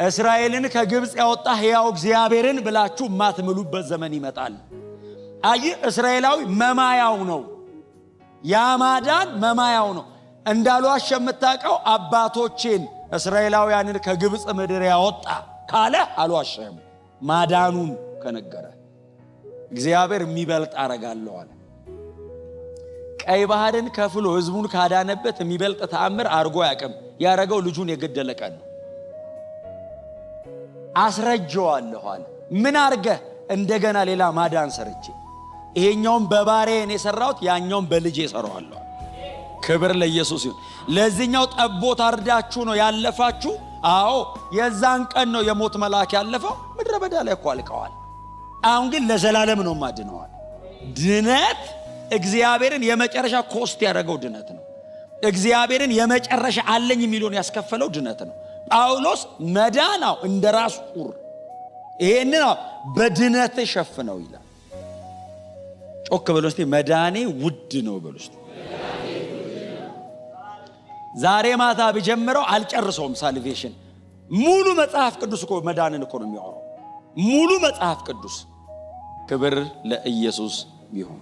እስራኤልን ከግብጽ ያወጣ ሕያው እግዚአብሔርን ብላችሁ ማትምሉበት ዘመን ይመጣል። አይ እስራኤላዊ መማያው ነው። ያማዳን መማያው ነው። እንዳልዋሽ የምታውቀው አባቶችን እስራኤላውያንን ከግብጽ ምድር ያወጣ ካለ አልዋሽም። ማዳኑን ከነገረ እግዚአብሔር የሚበልጥ አረጋለሁ አለ። ቀይ ባህርን ከፍሎ ህዝቡን ካዳነበት የሚበልጥ ተአምር አርጎ ያቀም ያረጋው ልጁን የገደለ ቀን ነው። አስረጀዋለሁ አለ። ምን አርገ? እንደገና ሌላ ማዳን ሰርቼ ይሄኛውን በባሪያዬ የሰራሁት ያኛውን በልጄ ሰራዋለሁ። ክብር ለኢየሱስ ይሁን። ለዚህኛው ጠቦት አርዳችሁ ነው ያለፋችሁ። አዎ የዛን ቀን ነው የሞት መልአክ ያለፈው። ምድረ በዳ ላይ እኮ አልቀዋል። አሁን ግን ለዘላለም ነው ማድነዋል። ድነት እግዚአብሔርን የመጨረሻ ኮስት ያደረገው ድነት ነው። እግዚአብሔርን የመጨረሻ አለኝ የሚሉን ያስከፈለው ድነት ነው። ጳውሎስ መዳናው እንደራሱ ቁር ይሄንን በድነት ሸፍነው ይላል። ጮክ በሉ እስቲ መዳኔ ውድ ነው በሉ እስቲ። ዛሬ ማታ ቢጀምረው አልጨርሰውም። ሳልቬሽን ሙሉ መጽሐፍ ቅዱስ እኮ መዳንን እኮ ነው የሚያወራው። ሙሉ መጽሐፍ ቅዱስ። ክብር ለኢየሱስ ይሁን።